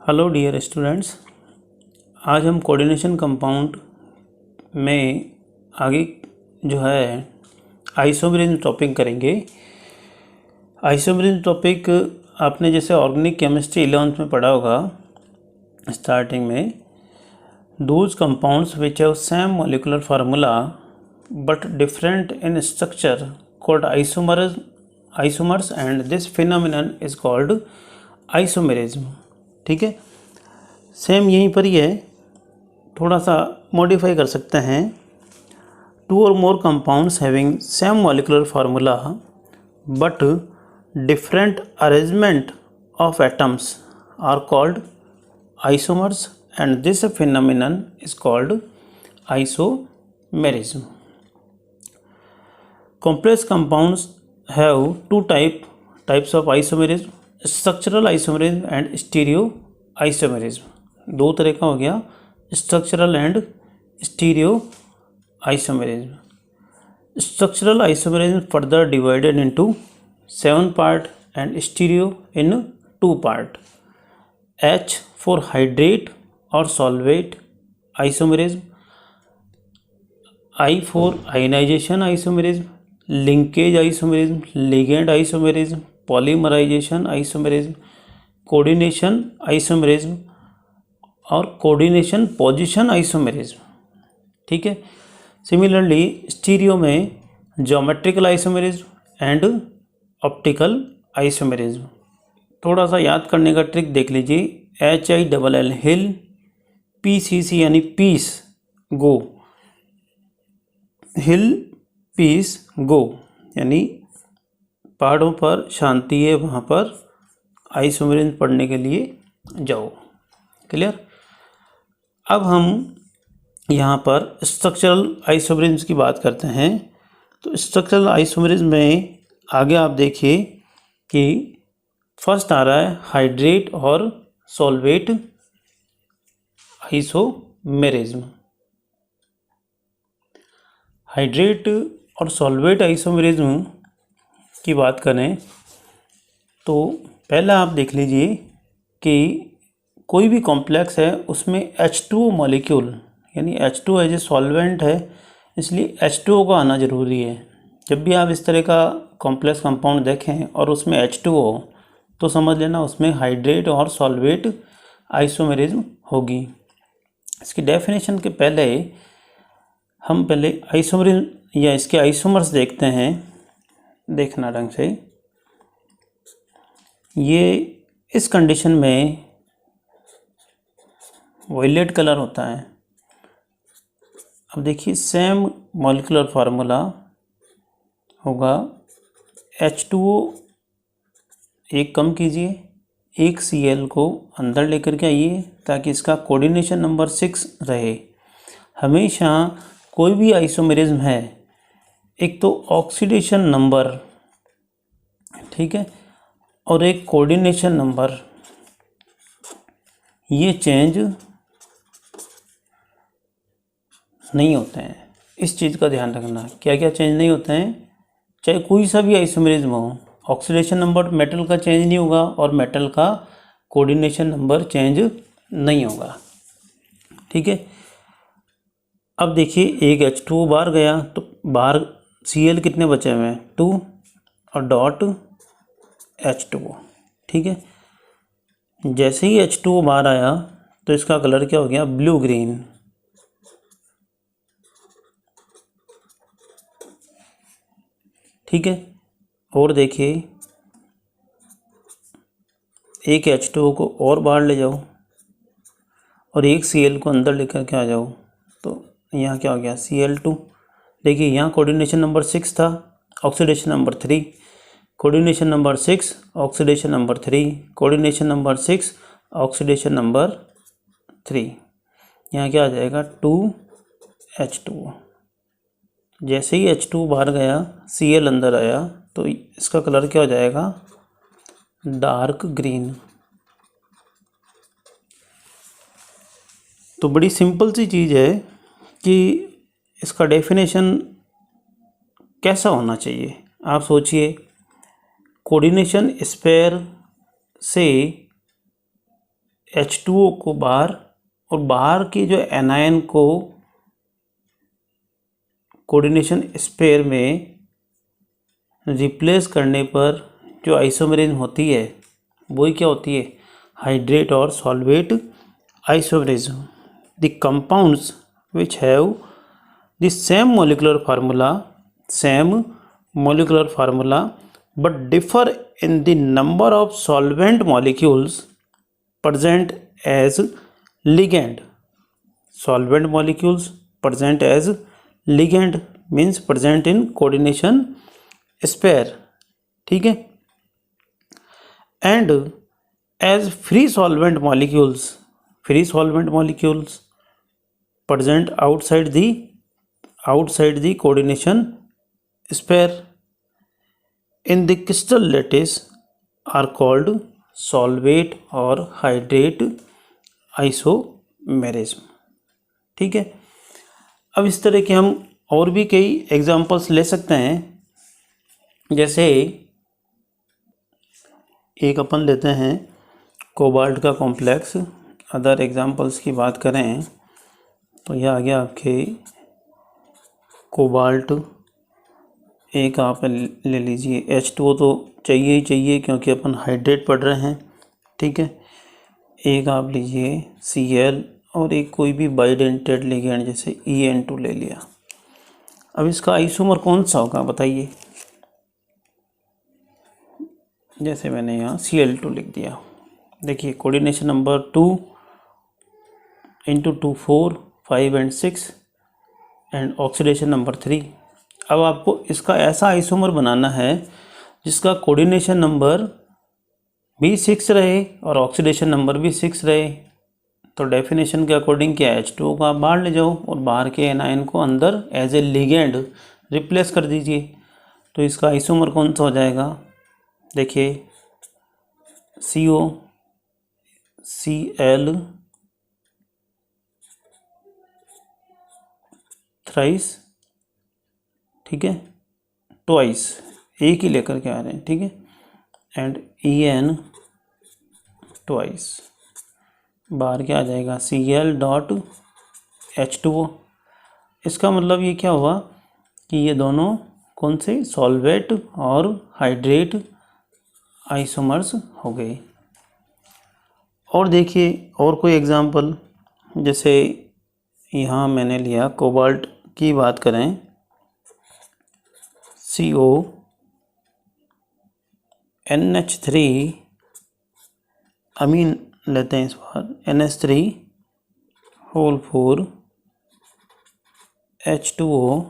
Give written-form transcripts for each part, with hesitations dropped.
Hello dear students. आज हम coordination compound में आगे जो है आइसोमेरिज्म टॉपिक करेंगे। आइसोमेरिज्म टॉपिक आपने जैसे ऑर्गेनिक केमिस्ट्री 11th में पढ़ा होगा स्टार्टिंग में। Those compounds which have same molecular formula but different in structure called isomers and this phenomenon is called isomerism. ठीक है, सेम यहीं पर ही है, थोड़ा सा मॉडिफाई कर सकते हैं। Two or more compounds having same molecular formula but different arrangement of atoms are called isomers and this phenomenon is called isomerism. Complex compounds have two types of isomerism, structural isomerism and stereo isomerism. दो तरह का हो गया, structural and stereo isomerism. Structural isomerism further divided into 7 part and stereo in 2 part. H for hydrate और solvate isomerism, I for ionization isomerism, linkage isomerism, ligand isomerism, polymerization isomerism, coordination isomerism और coordination position isomerism. ठीक है, similarly stereo में geometrical isomerism and optical isomerism. थोड़ा सा याद करने का ट्रिक देख लीजिए। HILL हिल, PCC यानी peace go, hill peace go यानी पहाड़ों पर शांति है, वहाँ पर आइसोमेरिज्म पढ़ने के लिए जाओ। क्लियर। अब हम यहाँ पर स्ट्रक्चरल आइसोमेरिज्म की बात करते हैं। तो स्ट्रक्चरल आइसोमेरिज्म में आगे आप देखिए कि फर्स्ट आ रहा है हाइड्रेट और सॉल्वेट आइसोमेरिज्म। हाइड्रेट और सॉल्वेट आइसोमेरिज्म की बात करें तो पहला आप देख लीजिए कि कोई भी कॉम्प्लेक्स है उसमें H2O मॉलिक्यूल यानी H2 एज ए सॉल्वेंट है, इसलिए H2O का आना ज़रूरी है। जब भी आप इस तरह का कॉम्प्लेक्स कंपाउंड देखें और उसमें H2O तो समझ लेना उसमें हाइड्रेट और सॉल्वेट आइसोमेरिज्म होगी। इसकी डेफिनेशन के पहले हम आइसोमेरिज्म या इसके आइसोमर्स देखते हैं। देखना ढंग से, ये इस कंडीशन में वायलेट कलर होता है। अब देखिए सेम मॉलिक्यूलर फार्मूला होगा, H2O एक कम कीजिए, एक Cl को अंदर लेकर के आइए ताकि इसका कोऑर्डिनेशन नंबर 6 रहे। हमेशा कोई भी आइसोमेरिज्म है एक तो ऑक्सीडेशन नंबर, ठीक है, और एक कोऑर्डिनेशन नंबर, ये चेंज नहीं होते हैं। इस चीज़ का ध्यान रखना, क्या क्या चेंज नहीं होते हैं। चाहे कोई सा भी आइसोमेरिज्म हो, ऑक्सीडेशन नंबर मेटल का चेंज नहीं होगा और मेटल का कोऑर्डिनेशन नंबर चेंज नहीं होगा। ठीक है। अब देखिए एक H2O बाहर गया तो बाहर Cl कितने बचे हुए हैं, 2 और डॉट H2O। ठीक है, जैसे ही H2O बाहर आया तो इसका कलर क्या हो गया, ब्लू ग्रीन। ठीक है, और देखिए एक H2O को और बाहर ले जाओ और एक Cl को अंदर लेकर के आ जाओ तो यहाँ क्या हो गया, Cl2। देखिए यहाँ कोऑर्डिनेशन नंबर 6 था, oxidation number 3, coordination number 6, oxidation number 3, coordination number 6, oxidation number 3। यहाँ क्या आ जाएगा, 2H2O। जैसे ही H2O बाहर गया, Cl अंदर आया तो इसका कलर क्या हो जाएगा, डार्क ग्रीन। तो बड़ी सिंपल सी चीज़ है कि इसका डेफिनेशन कैसा होना चाहिए। आप सोचिए, कोऑर्डिनेशन स्पेयर से H2O को बाहर और बाहर के जो एनायन को कोऑर्डिनेशन स्पेयर में रिप्लेस करने पर जो आइसोमेरिज्म होती है वही क्या होती है, हाइड्रेट और solvate isomerism. The compounds which have the same molecular formula but differ in the number of solvent molecules present as ligand. Solvent molecules present as ligand means present in coordination pair, ठीक है। And as free solvent molecules present outside the coordination pair in the crystal lattice are called solvate और hydrate isomerism, ठीक है। अब इस तरह के हम और भी कई एग्जांपल्स ले सकते हैं, जैसे एक अपन लेते हैं कोबाल्ट का कॉम्प्लेक्स। अदर एग्जांपल्स की बात करें तो यह आ गया आपके कोबाल्ट एक आप ले लीजिए। H2O तो चाहिए ही चाहिए क्योंकि अपन हाइड्रेट पढ़ रहे हैं, ठीक है। एक आप लीजिए Cl और एक कोई भी बाइडेंटेड लिगेंड जैसे En2 ले लिया। अब इसका आइसोमर कौन सा होगा बताइए। जैसे मैंने यहाँ Cl2 लिख दिया, देखिए coordination number 2 × 2 4 5 and 6 and oxidation number 3। अब आपको इसका ऐसा आइसोमर बनाना है जिसका कोऑर्डिनेशन नंबर भी 6 रहे और ऑक्सीडेशन नंबर भी 6 रहे। तो डेफिनेशन के अकॉर्डिंग क्या है, H2O को आप बाहर ले जाओ और बाहर के एनायन को अंदर एज ए लिगेंड रिप्लेस कर दीजिए। तो इसका आइसोमर कौन सा हो जाएगा, देखिए CO Cl थ्राइस, ठीक है, ट्वाइस, एक ही लेकर के आ रहे हैं, ठीक है, एंड En ट्वाइस। बाहर क्या आ जाएगा Cl.H2O। इसका मतलब ये क्या हुआ कि ये दोनों कौन से सॉल्वेट और हाइड्रेट आइसोमर्स हो गए। और देखिए और कोई एग्जांपल, जैसे यहाँ मैंने लिया कोबाल्ट की बात करें, CO NH3 अमीन लेते हैं इस बार, NH3 whole 4 H2O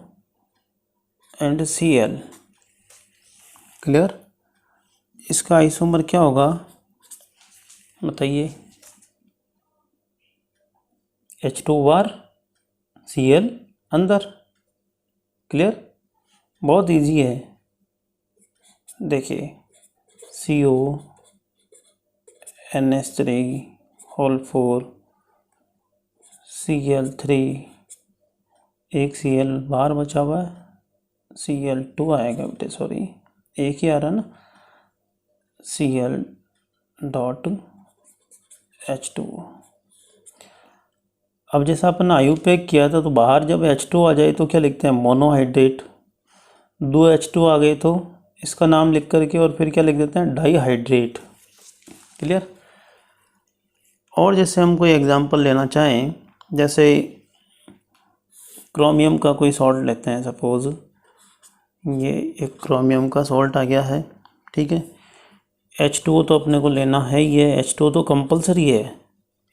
and Cl, clear. इसका आइसोमर क्या होगा बताइए, H2 बार Cl अंदर, क्लियर, बहुत इजी है। देखिए CO NH3 होल 4 Cl3, एक Cl बाहर बचा हुआ है, Cl2 आएगा बेटे, सॉरी एक ही आ रहा ना, Cl.H2O। अब जैसा अपन आयुपैक किया था तो बाहर जब H2 आ जाए तो क्या लिखते हैं, मोनोहाइड्रेट। दो H2 आ गए तो इसका नाम लिख करके और फिर क्या लिख देते हैं, डाईहाइड्रेट, क्लियर। और जैसे हम कोई एग्जांपल लेना चाहें, जैसे क्रोमियम का कोई सॉल्ट लेते हैं, सपोज ये एक क्रोमियम का सॉल्ट आ गया है, ठीक है। H2O तो अपने को लेना है, ये H2O तो कंपलसरी है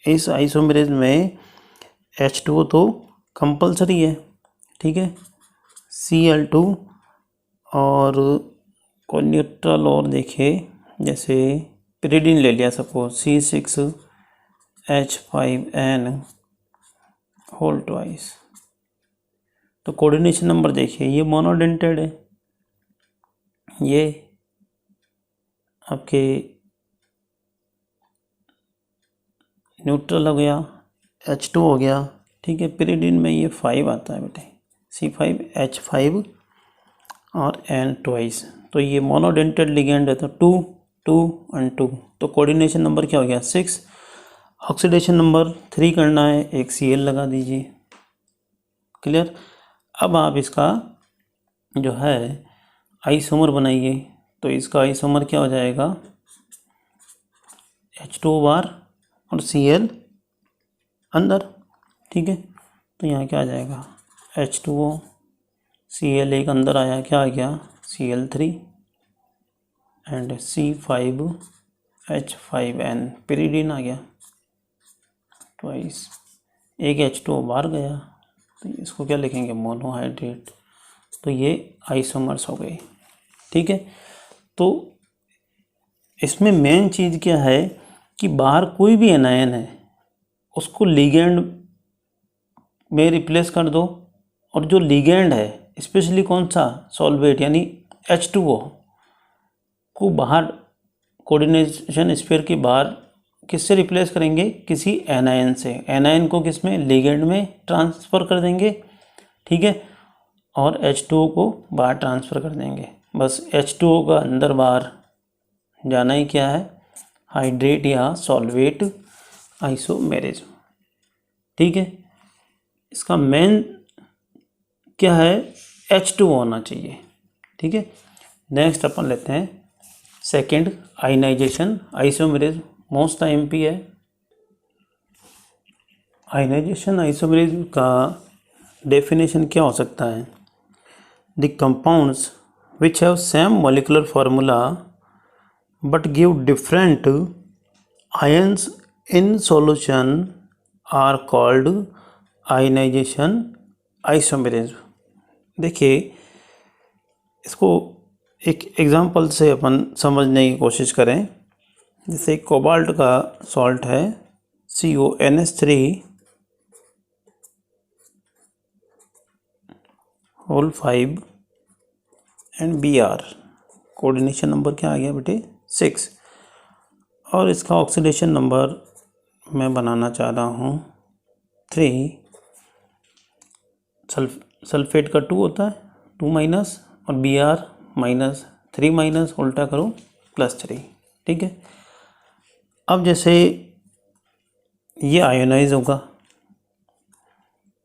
इस आइसोमेरिज्म में, H2O तो कंपलसरी है, ठीक है। Cl2 और कोई न्यूट्रल और देखिए, जैसे पिरिडीन ले लिया सपोज, C6H5N होल ट्वाइस। तो कोऑर्डिनेशन नंबर देखिए, ये मोनोडेंटेड है, ये आपके न्यूट्रल हो गया, H2 हो गया, ठीक है। पिरिडीन में ये 5 आता है बेटे, C5H5 और N ट्वाइस। तो ये मोनोडेंटेड लिगेंड है, तो 2 2 और 2, तो कोऑर्डिनेशन नंबर क्या हो गया 6। ऑक्सीडेशन नंबर 3 करना है, एक Cl लगा दीजिए। क्लियर। अब आप इसका जो है आइसोमर बनाइए, तो इसका आइसोमर क्या हो जाएगा, H2O बार और Cl अंदर। ठीक है, तो यहाँ क्या आ जाएगा, H2O Cl एक अंदर आया, क्या आ गया, Cl3 एंड C5H5N पिरीडीन आ गया ट्वाइस, एक H2O बाहर गया, तो इसको क्या लिखेंगे, मोनोहाइड्रेट। तो ये आइसोमर्स हो गए। ठीक है, तो इसमें मेन चीज़ क्या है कि बाहर कोई भी एनायन है उसको लिगेंड में रिप्लेस कर दो, और जो लिगेंड है स्पेशली कौन सा, सॉल्वेट यानी H2O को बाहर कोऑर्डिनेशन स्फीयर के बाहर किससे रिप्लेस करेंगे, किसी एनायन से। एनायन को किस में, लिगेंड में ट्रांसफ़र कर देंगे। ठीक है, और H2O को बाहर ट्रांसफ़र कर देंगे। बस H2O का अंदर बाहर जाना ही क्या है, हाइड्रेट या सॉल्वेट आइसोमेरिज्म। ठीक है, इसका मेन क्या है, H2O होना चाहिए। ठीक है, नेक्स्ट अपन लेते हैं second, ionization isomerism, most MP है। आयनाइजेशन आइसोमेरिज्म का डेफिनेशन क्या हो सकता है, the compounds which have same molecular formula but give different ions in solution are called ionization isomerism। देखिए, इसको एक एग्जांपल से अपन समझने की कोशिश करें। जैसे कोबाल्ट का सॉल्ट है CONH3 whole 5 and Br, coordination number क्या आ गया बेटे, 6, और इसका ऑक्सीडेशन नंबर मैं बनाना चाह रहा हूँ 3। सल्फेट का 2 होता है, 2 माइनस, और Br माइनस 3 माइनस, उल्टा करो +3। ठीक है, अब जैसे ये आयोनाइज होगा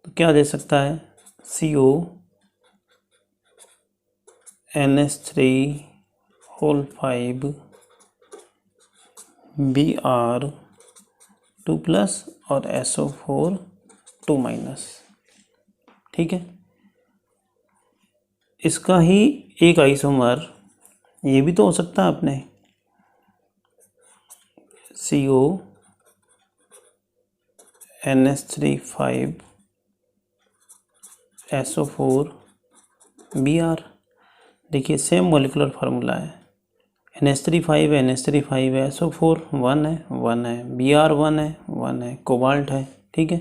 तो क्या दे सकता है, CONH3 होल 5 Br 2+ और SO4 2-। ठीक है, इसका ही एक आइसोमर ये भी तो हो सकता है अपने, CONH3 5 SO4 Br। देखिए सेम मॉलिक्यूलर फार्मूला है, NH3 5 है, NH3 5 है, SO4 1 है, 1 है, Br 1 है, 1 है, कोबाल्ट है। ठीक है,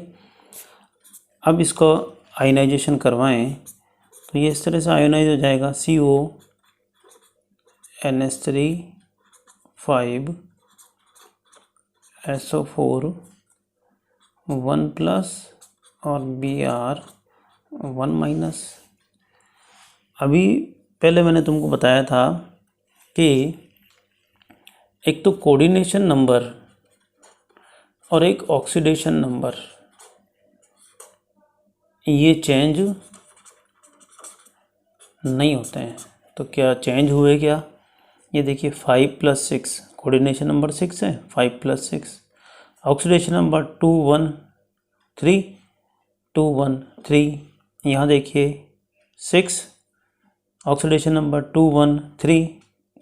अब इसको आयनाइजेशन करवाएं तो ये इस तरह से आयोनाइज हो जाएगा, CONH3 5 SO4 1+ और Br 1-। अभी पहले मैंने तुमको बताया था कि एक तो कोऑर्डिनेशन नंबर और एक ऑक्सीडेशन नंबर ये चेंज नहीं होते हैं। तो क्या चेंज हुए क्या, ये देखिए 5 + 6, कोऑर्डिनेशन नंबर 6 है, 5 + 6, ऑक्सीडेशन नंबर 2 1 3 2 1 3, यहाँ देखिए 6, ऑक्सीडेशन नंबर 2 1 3,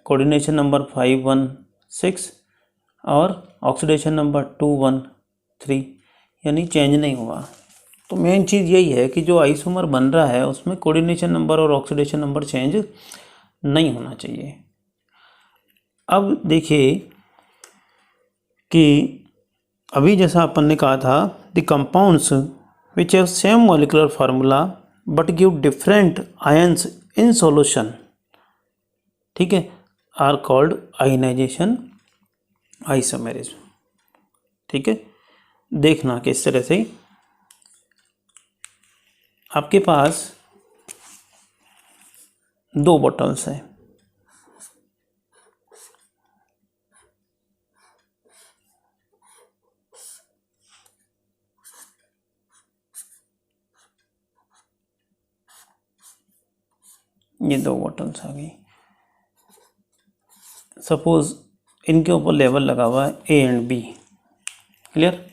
कोऑर्डिनेशन नंबर 5 1 6, और ऑक्सीडेशन नंबर 2 1 3, यानी चेंज नहीं हुआ। तो मेन चीज़ यही है कि जो आइसोमर बन रहा है उसमें कोऑर्डिनेशन नंबर और ऑक्सीडेशन नंबर चेंज नहीं होना चाहिए। अब देखिए कि अभी जैसा अपन ने कहा था, the compounds which have same molecular formula but give different ions in solution, ठीक है, आर कॉल्ड आयनाइजेशन आइसोमेरिज्म। ठीक है, देखना किस तरह से आपके पास 2 बॉटल्स हैं, ये 2 बॉटल्स आ गई। सपोज इनके ऊपर लेवल लगा हुआ है ए एंड बी। क्लियर?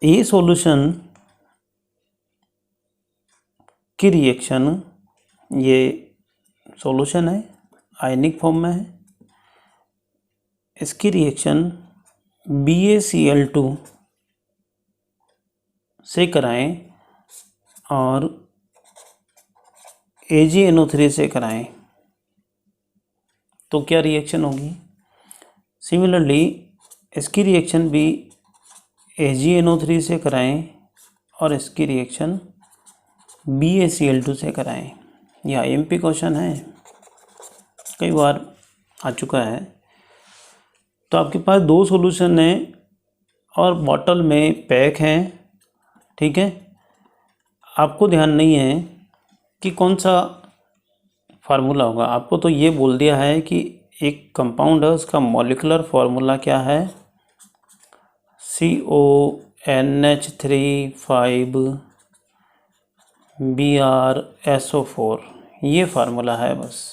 ये सॉल्यूशन की रिएक्शन, ये सॉल्यूशन है, आयनिक फॉर्म में है। इसकी रिएक्शन BaCl2 से कराएं और AgNO3 से कराएं तो क्या रिएक्शन होगी? सिमिलरली इसकी रिएक्शन भी AgNO3 से कराएं और इसकी रिएक्शन BaCl2 से कराएं। यह IMP क्वेश्चन है, कई बार आ चुका है। तो आपके पास 2 सॉल्यूशन हैं और बॉटल में पैक हैं, ठीक है। आपको ध्यान नहीं है कि कौन सा फार्मूला होगा। आपको तो ये बोल दिया है कि एक कंपाउंड है, उसका मॉलिक्यूलर फार्मूला क्या है, CONH3 5BrSO4, ये फार्मूला है बस।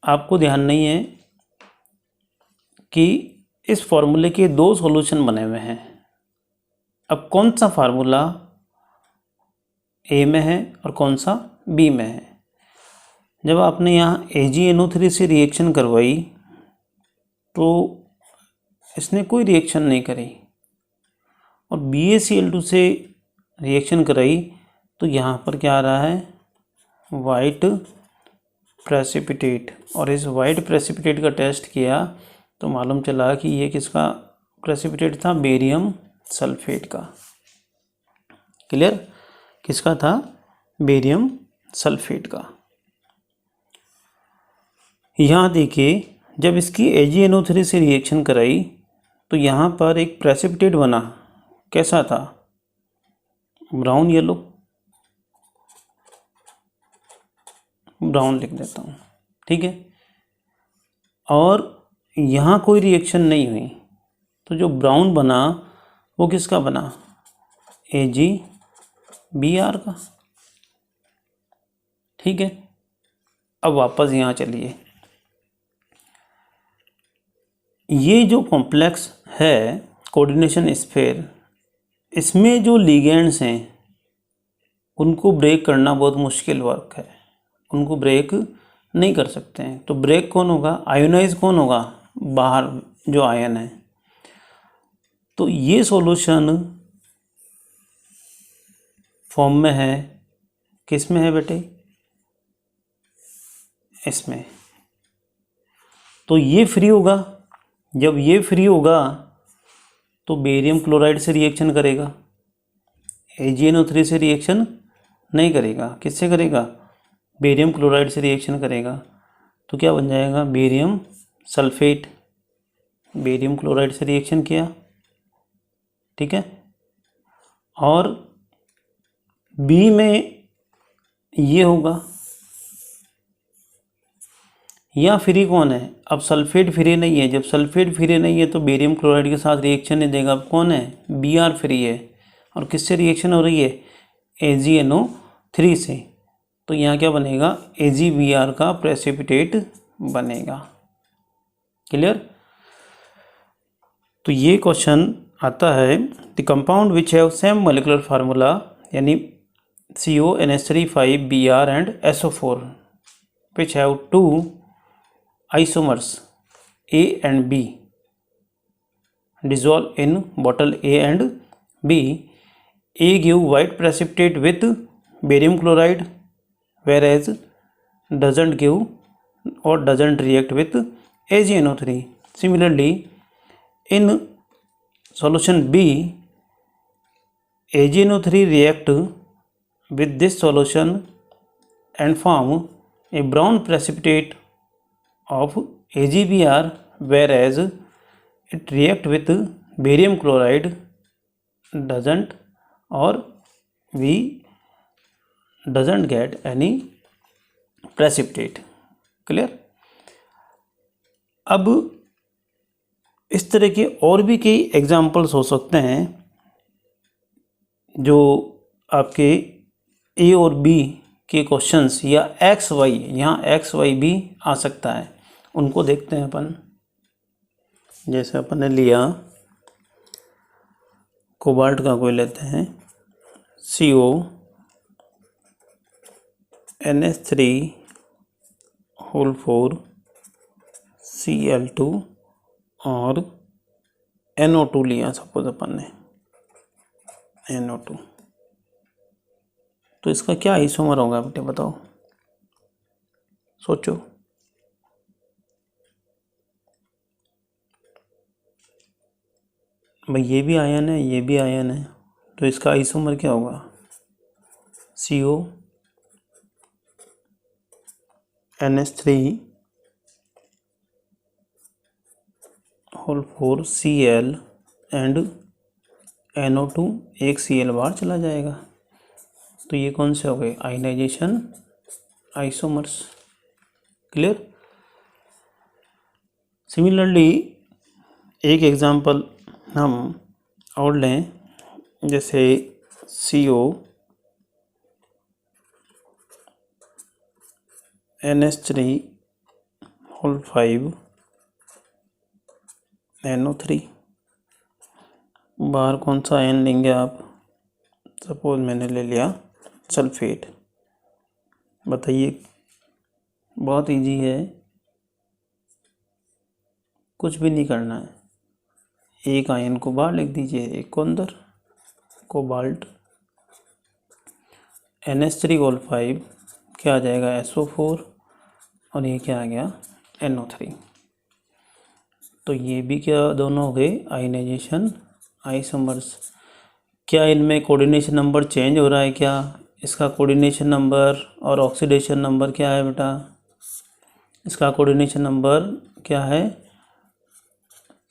आपको ध्यान नहीं है कि इस फार्मूले के 2 सॉल्यूशन बने हुए हैं। अब कौन सा फार्मूला ए में है और कौन सा बी में है। जब आपने यहाँ AgNO3 से रिएक्शन करवाई तो इसने कोई रिएक्शन नहीं करी, और BaCl2 से रिएक्शन कराई तो यहाँ पर क्या आ रहा है, वाइट प्रेसिपिटेट। और इस वाइट प्रेसिपिटेट का टेस्ट किया तो मालूम चला कि ये किसका प्रेसिपिटेट था, बेरियम सल्फेट का। क्लियर? किसका था? बेरियम सल्फेट का। यहाँ देखिए, जब इसकी AgNO3 से रिएक्शन कराई तो यहाँ पर एक प्रेसिपिटेट बना। कैसा था? ब्राउन येलो, ब्राउन लिख देता हूँ, ठीक है। और यहाँ कोई रिएक्शन नहीं हुई तो जो ब्राउन बना वो किसका बना, AgBr का, ठीक है। अब वापस यहाँ चलिए, ये जो कॉम्प्लेक्स है कोऑर्डिनेशन स्फीयर, इसमें जो लिगेंड्स हैं उनको ब्रेक करना बहुत मुश्किल वर्क है, उनको ब्रेक नहीं कर सकते हैं। तो ब्रेक कौन होगा, आयोनाइज कौन होगा, बाहर जो आयन है। तो ये सॉल्यूशन फॉर्म में है, किस में है बेटे, इसमें। तो ये फ्री होगा, जब ये फ्री होगा तो बेरियम क्लोराइड से रिएक्शन करेगा, AgNO3 से रिएक्शन नहीं करेगा। किससे करेगा, बेरियम क्लोराइड से रिएक्शन करेगा। तो क्या बन जाएगा, बेरियम सल्फेट। बेरियम क्लोराइड से रिएक्शन किया, ठीक है। और बी में ये होगा, या फ्री कौन है, अब सल्फेट फ्री नहीं है। जब सल्फेट फ्री नहीं है तो बेरियम क्लोराइड के साथ रिएक्शन नहीं देगा। अब कौन है, Br फ्री है। और किससे रिएक्शन हो रही है, AgNO3 से। तो यहाँ क्या बनेगा, AgBr का प्रेसिपिटेट बनेगा। क्लियर? तो ये क्वेश्चन आता है, the compound which have same molecular formula, यानी CONH3 5Br and SO4 which have 2 isomers A and B dissolve in bottle A and B. A give white precipitate with barium chloride, whereas doesn't give or doesn't react with AgNO3. Similarly, in solution B, AgNO3 react with this solution and form a brown precipitate of AgBr, whereas it react with barium chloride doesn't, or we doesn't get any precipitate. Clear? अब इस तरह के और भी कई examples हो सकते हैं जो आपके ए और बी के क्वेश्चंस या एक्स वाई, यहाँ एक्स वाई भी आ सकता है, उनको देखते हैं अपन। जैसे अपन ने लिया कोबाल्ट का कोई लेते हैं CO NH3 होल 4 Cl2 और NO2 लिया सपोज अपन ने NO2, तो इसका क्या आइसोमर होगा बेटे बताओ, सोचो। भाई ये भी आयन है, ये भी आयन है, तो इसका आइसोमर क्या होगा, CO NH3 whole 4 Cl and NO2, एक Cl बाहर चला जाएगा, तो ये कौन से हो गए, आयनाइजेशन आइसोमर्स। क्लियर। सिमिलरली एक एग्जांपल हम और लें, जैसे CO NH3 होल 5 NO3, बाहर कौन सा आयन लेंगे आप, सपोज मैंने ले लिया सल्फेट। बताइए, बहुत इजी है, कुछ भी नहीं करना है, एक आयन को बाहर लिख दीजिए, एक को अंदर, कोबाल्ट NH3 होल 5 क्या आ जाएगा SO4 और ये क्या आ गया NO3, तो ये भी क्या दोनों हो गए आयनाइजेशन आइसोमर्स। क्या इनमें कोऑर्डिनेशन नंबर चेंज हो रहा है क्या, इसका कोऑर्डिनेशन नंबर और ऑक्सीडेशन नंबर क्या है बेटा, इसका कोऑर्डिनेशन नंबर क्या है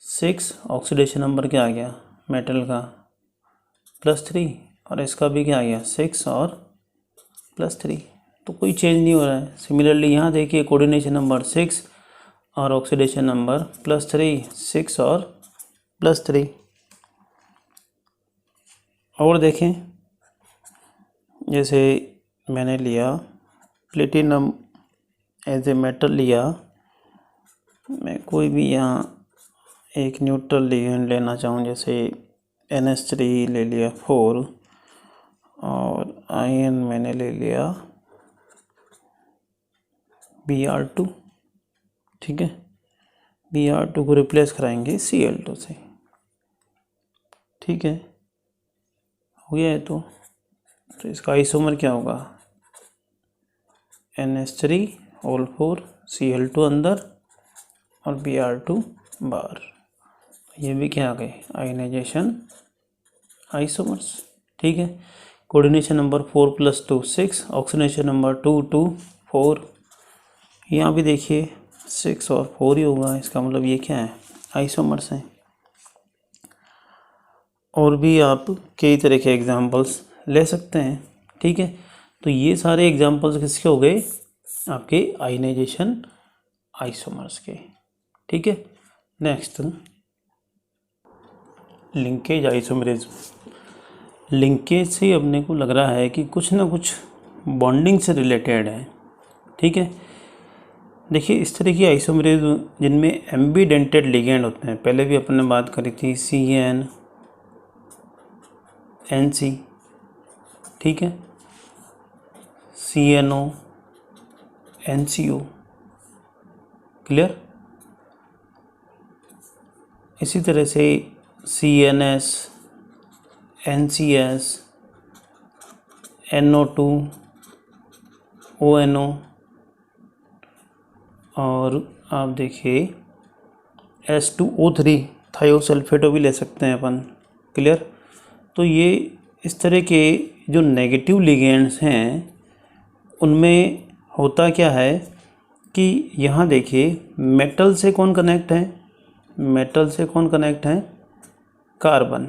6, ऑक्सीडेशन नंबर क्या आ गया मेटल का +3, और इसका भी क्या आ गया 6 और +3, तो कोई चेंज नहीं हो रहा है। सिमिलरली यहाँ देखिए कोऑर्डिनेशन नंबर 6 और ऑक्सीडेशन नंबर +3, 6 और +3। और देखें, जैसे मैंने लिया प्लेटिनम एज ए मेटल लिया, मैं कोई भी यहाँ एक न्यूट्रल लिगेंड लेना चाहूँ, जैसे NH3 ले लिया 4 और आयन मैंने ले लिया Br2, ठीक है, Br2 को रिप्लेस कराएंगे Cl2 से, ठीक है, हो गया है। तो इसका आइसोमर क्या होगा NH3 होल 4 Cl2 अंदर और Br2 बाहर, ये भी क्या आ गए आयनाइजेशन आइसोमर्स, ठीक है। कोऑर्डिनेशन नंबर 4 + 2 6, ऑक्सीडेशन नंबर 2 2 4, यहाँ भी देखिए 6 और 4 ही होगा, इसका मतलब ये क्या है आइसोमर्स हैं। और भी आप कई तरह के एग्जांपल्स ले सकते हैं, ठीक है। तो ये सारे एग्जांपल्स किसके हो गए, आपके आयनाइजेशन आइसोमर्स के, ठीक है। Next, linkage isomerism. लिंकेज से अपने को लग रहा है कि कुछ ना कुछ बॉन्डिंग से रिलेटेड है, ठीक है। देखिए इस तरह की आइसोमरिज्म जिनमें एम्बीडेंटेड लिगेंड होते हैं, पहले भी अपन ने बात करी थी CN NC, ठीक है, CNO NCO, क्लियर। इसी तरह से CNS NCS NO2 ONO, और आप देखिए H2O3 थायोसल्फेटो भी ले सकते हैं अपन, क्लियर। तो ये इस तरह के जो नेगेटिव लिगेंड्स हैं उनमें होता क्या है कि यहाँ देखिए मेटल से कौन कनेक्ट है, मेटल से कौन कनेक्ट है कार्बन,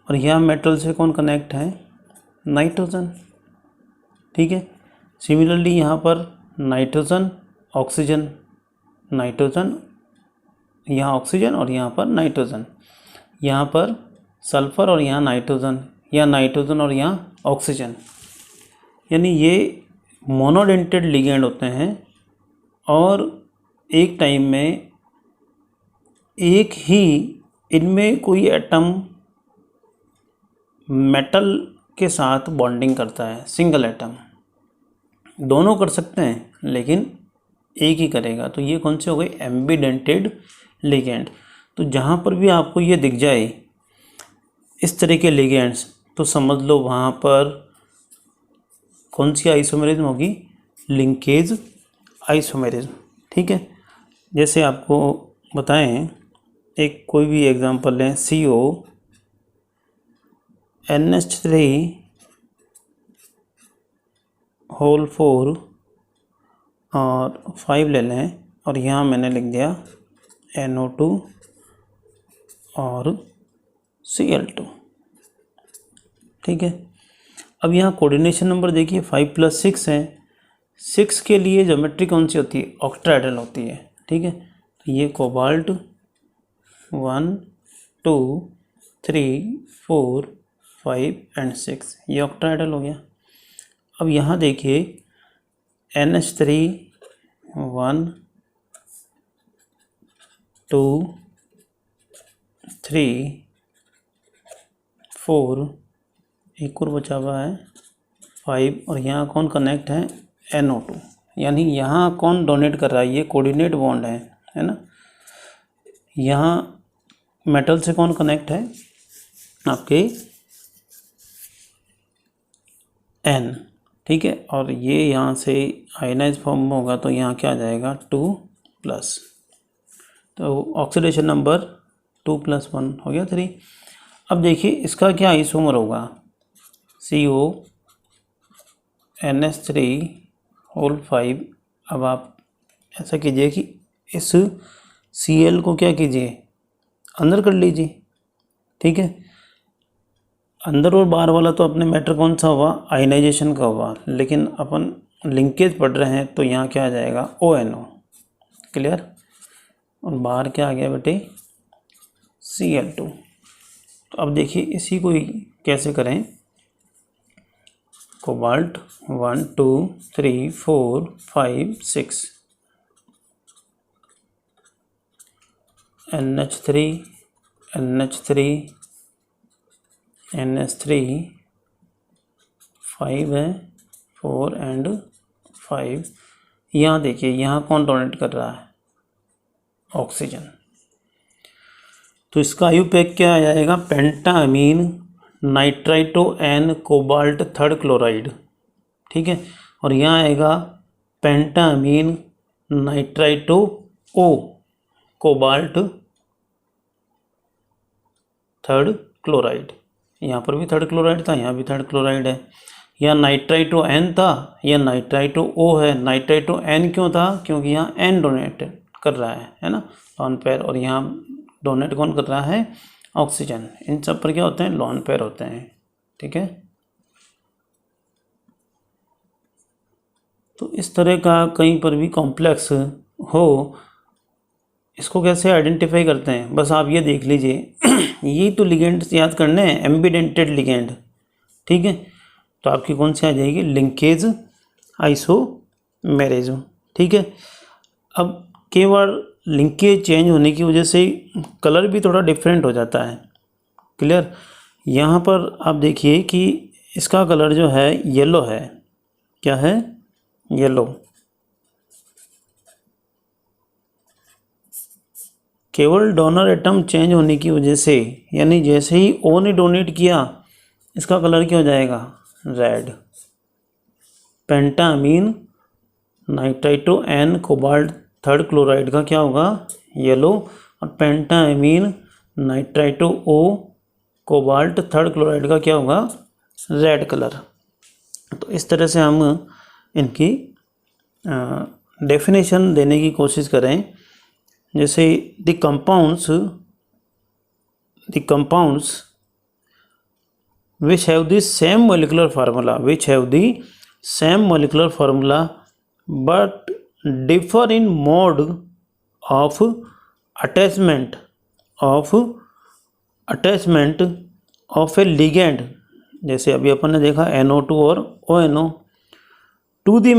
और यहाँ मेटल से कौन कनेक्ट है नाइट्रोजन, ठीक है। सिमिलरली यहाँ पर नाइट्रोजन ऑक्सीजन, नाइट्रोजन यहाँ ऑक्सीजन और यहाँ पर नाइट्रोजन, यहाँ पर सल्फ़र और यहाँ नाइट्रोजन, या नाइट्रोजन और या ऑक्सीजन। यानी ये मोनोडेंटेड लिगेंड होते हैं और एक टाइम में एक ही इनमें कोई एटम मेटल के साथ बॉन्डिंग करता है, सिंगल एटम। दोनों कर सकते हैं लेकिन एक ही करेगा। तो ये कौन से हो गए? एम्बीडेंटेड लिगेंड। तो जहाँ पर भी आपको ये दिख जाए इस तरह के लिगेंड्स, तो समझ लो वहाँ पर कौन सी आइसोमेरिज्म होगी? Linkage isomerism. ठीक है, जैसे आपको बताएं, एक कोई भी एग्जांपल लें, CO NH3 होल 4 और 5 ले लें और यहाँ मैंने लिख दिया NO2 और Cl2। ठीक है, अब यहाँ कोऑर्डिनेशन नंबर देखिए 5 + 6 है। 6 के लिए ज्योमेट्री कौन सी होती है? ऑक्टाहेड्रल होती है। ठीक है, तो ये कोबाल्ट 1 2 3 4 5 एंड 6, ये ऑक्टाहेड्रल हो गया। अब यहाँ देखिए NH3 1 2 3 4, एक और बचा हुआ है 5, और यहाँ कौन कनेक्ट है? NO2। यानी यहाँ कौन डोनेट कर रहा है? ये कोऑर्डिनेट बॉन्ड है ना। यहाँ मेटल से कौन कनेक्ट है? आपके N। ठीक है, और ये यहाँ से आयनाइज फॉर्म में होगा तो यहाँ क्या आ जाएगा? 2+। तो ऑक्सीडेशन नंबर 2 + 1 हो गया 3। अब देखिए इसका क्या आइसोमर होगा? CO NH3 whole 5। अब आप ऐसा कीजिए कि इस Cl को क्या कीजिए? अंदर कर लीजिए। ठीक है, अंदर और बाहर वाला तो अपने मैटर कौन सा हुआ? आयनाइजेशन का हुआ। लेकिन अपन लिंकेज पढ़ रहे हैं तो यहाँ क्या आ जाएगा? ONO। क्लियर? और बाहर क्या आ गया बेटे? Cl2। तो अब देखिए इसी को ही कैसे करें? कोबाल्ट 1 2 3 4 5 6, NH3 NH3 NH3 5 है, 4 एंड 5। यहाँ देखिए यहाँ कौन डोनेट कर रहा है? ऑक्सीजन। तो इसका आयुपैक क्या आ जाएगा? पेंटामीन नाइट्राइटो N कोबाल्ट 3 क्लोराइड। ठीक है, और यहाँ आएगा पेंटामीन नाइट्राइटो O कोबाल्ट 3 क्लोराइड। यहाँ पर भी 3 क्लोराइड था, यहाँ भी 3 क्लोराइड है। यहाँ नाइट्राइटो N था, यह नाइट्राइटो O है। नाइट्राइटो N क्यों था? क्योंकि यहाँ N डोनेट कर रहा है ना, लॉन पेयर, और यहाँ डोनेट कौन कर रहा है? ऑक्सीजन। इन सब पर क्या होते हैं? लॉन पेयर होते हैं। ठीक है, तो इस तरह का कहीं पर भी कॉम्प्लेक्स हो, इसको कैसे आइडेंटिफाई करते हैं? बस आप ये देख लीजिए यही तो लिगेंड्स याद करने हैं, एम्बीडेंटेड लिगेंड। ठीक है, तो आपकी कौन सी आ जाएगी? Linkage isomerism. ठीक है, अब केवल लिंकेज चेंज होने की वजह से कलर भी थोड़ा डिफरेंट हो जाता है। क्लियर? यहाँ पर आप देखिए कि इसका कलर जो है येलो है। क्या है? येलो। केवल डोनर एटम चेंज होने की वजह से, यानी जैसे ही O ने डोनेट किया इसका कलर क्या हो जाएगा? Red. Pentammine nitrito N cobalt 3 chloride का क्या होगा? येलो। और pentammine nitrito O cobalt 3 chloride का क्या होगा? Red colour. तो इस तरह से हम इनकी डेफिनेशन देने की कोशिश करें। जैसे the compounds which have the same molecular formula but differ in mode of attachment of a ligand जैसे अभी अपन ने देखा NO2 और ONO, to the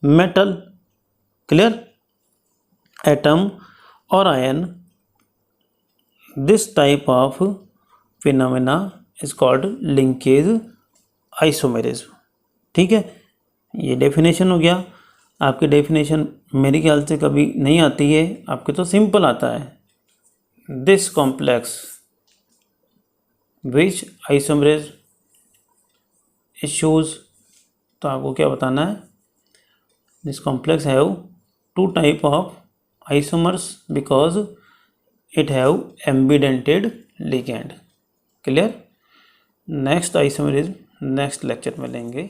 metal, clear, atom और ion, this type of phenomena is called linkage isomerism. ठीक है, ये definition हो गया। आपकी डेफिनेशन मेरे ख्याल से कभी नहीं आती है, आपके तो सिंपल आता है, this complex which isomerism issues. तो आपको क्या बताना है, this complex have two type of isomers because it have ambidentate ligand. Clear. Next isomerism next lecture में लेंगे।